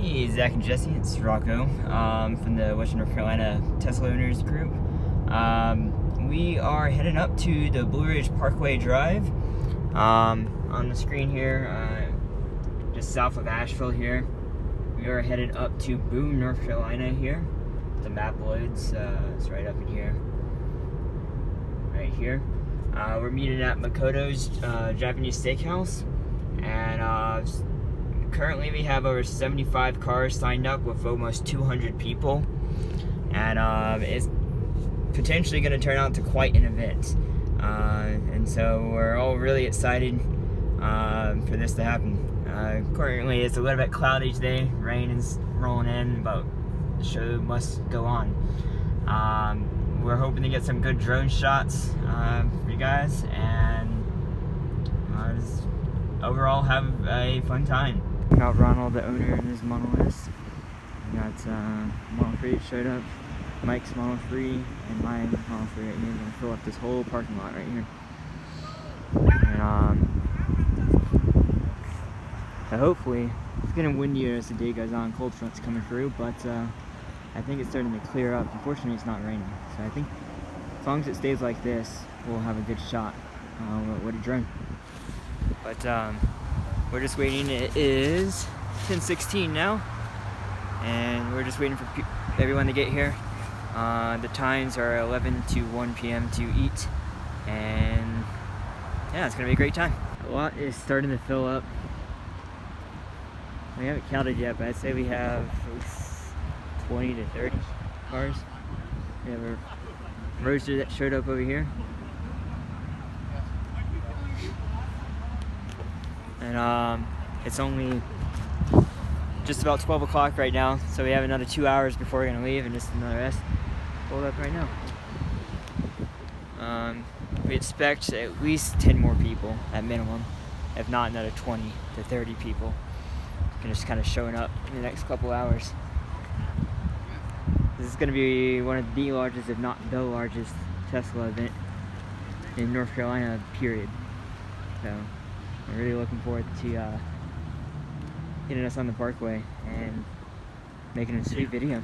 Hey, Zach and Jesse, it's Rocco from the Western North Carolina Tesla Owners Group. We are heading up to the Blue Ridge Parkway Drive. On the screen here, just south of Asheville here. We are headed up to Boone, North Carolina here. The map loads, it's right up in here. Right here. We're meeting at Makoto's Japanese Steakhouse, and currently we have over 75 cars signed up with almost 200 people, and it's potentially going to turn out to quite an event, and so we're all really excited for this to happen. Currently it's a little bit cloudy today, rain is rolling in, but the show must go on. We're hoping to get some good drone shots for you guys, and just overall have a fun time. We got Ronald, the owner, and his Model S. We got Model 3 showed up, Mike's Model 3, and my Model 3 right here. We're gonna fill up this whole parking lot right here. And so hopefully, it's gonna windy as the day goes on. Cold front's coming through, but I think it's starting to clear up. Unfortunately, it's not raining, so I think as long as it stays like this, we'll have a good shot with a drone. But we're just waiting. It is 10:16 now, and we're just waiting for everyone to get here. The times are 11 to 1 p.m. to eat, and yeah, it's gonna be a great time. A lot is starting to fill up. We haven't counted yet, but I'd say we have 20 to 30 cars. We have a roadster that showed up over here. And it's only just about 12 o'clock right now, so we have another 2 hours before we're gonna leave, and just another S pulled up right now. We expect at least 10 more people at minimum, if not another 20 to 30 people. Just kind of showing up in the next couple hours. This is going to be one of the largest, if not the largest, Tesla event in North Carolina, period. So I'm really looking forward to getting us on the parkway and making a sweet video.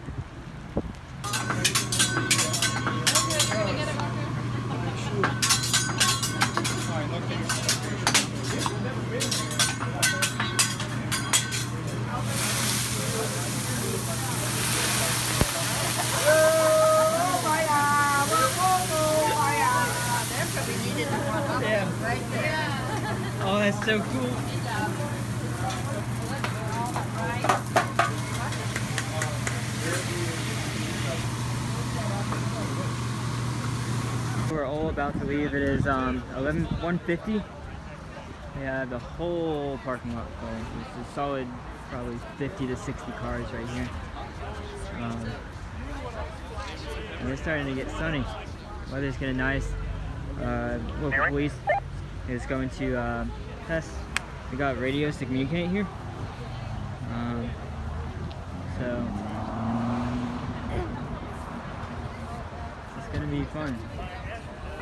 Oh, that's so cool. We're all about to leave. It is 1:50. We have the whole parking lot full. It's a solid probably 50 to 60 cars right here. And it's starting to get sunny. Weather's getting nice. Local police is going to test. We got radios to communicate here. So it's gonna be fun.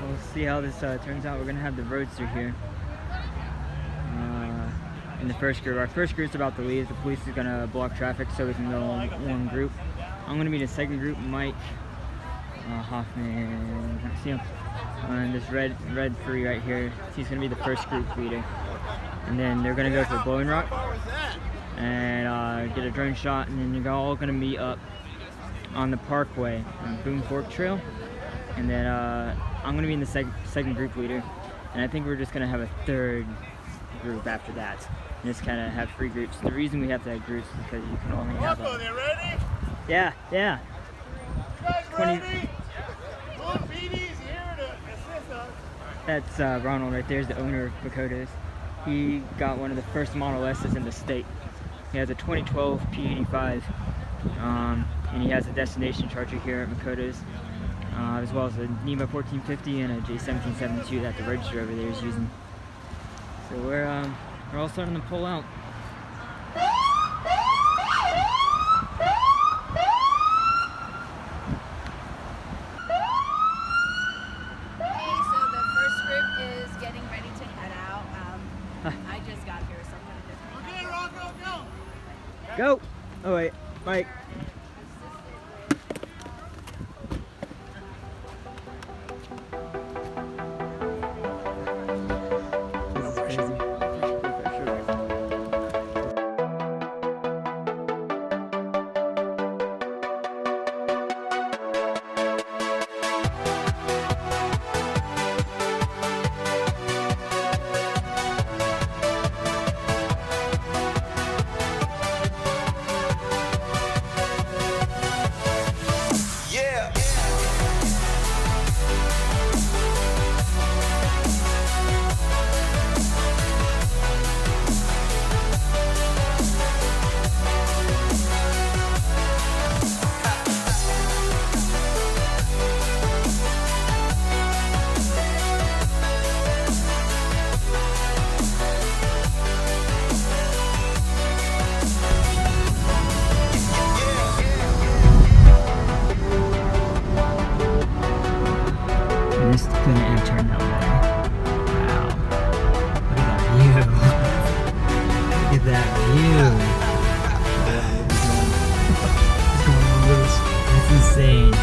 We'll see how this turns out. We're gonna have the roadster here in the first group. Our first group's about to leave. The police is gonna block traffic so we can go in one group. I'm gonna be in the second group. Mike, Hoffman, I see him. And this red 3 right here, he's going to be the first group leader. And then they're going to go for Blowing Rock and get a drone shot, and then they're all going to meet up on the parkway on Boone Fork Trail. And then I'm going to be in the second group leader, and I think we're just going to have a third group after that. And just kind of have 3 groups. The reason we have to have groups is because you can only have Rocco, they ready? Yeah. You guys ready? PD's here to assist us. That's Ronald right there, is the owner of Makoto's. He got one of the first Model S's in the state. He has a 2012 P85, and he has a destination charger here at Makoto's, as well as a NEMA 1450 and a J1772 that the roadster over there is using. So we're all starting to pull out. I just got here, so I'm gonna just... Okay, Rocco, go! Go! Oh wait, Mike. This is crazy. This couldn't have turned out better. Wow. Look at that view. What's going on, Lewis? That's insane.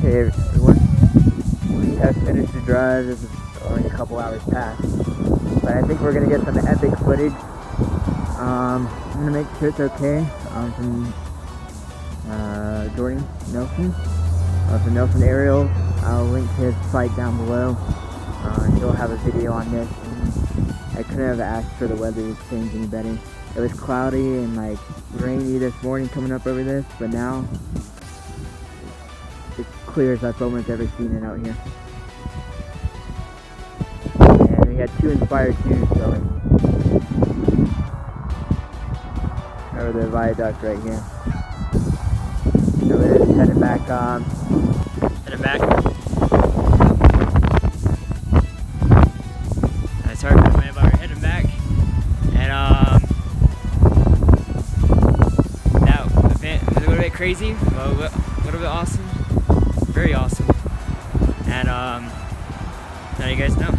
Hey everyone, we have finished the drive. This is only a couple hours past, but I think we're going to get some epic footage. I'm going to make sure it's okay from Jordan Nelson, from Nelson Aerial. I'll link his site down below. He'll have a video on this. I couldn't have asked for the weather to change any better. It was cloudy and like rainy this morning coming up over this, but now it's clear as I've almost ever seen it out here. And we had 2 Inspired 2s going over the viaduct right here. So we're just heading back. Heading back. Sorry for the way, but we're heading back. And that event was a little bit crazy, but a little bit awesome. Very awesome. And now you guys know.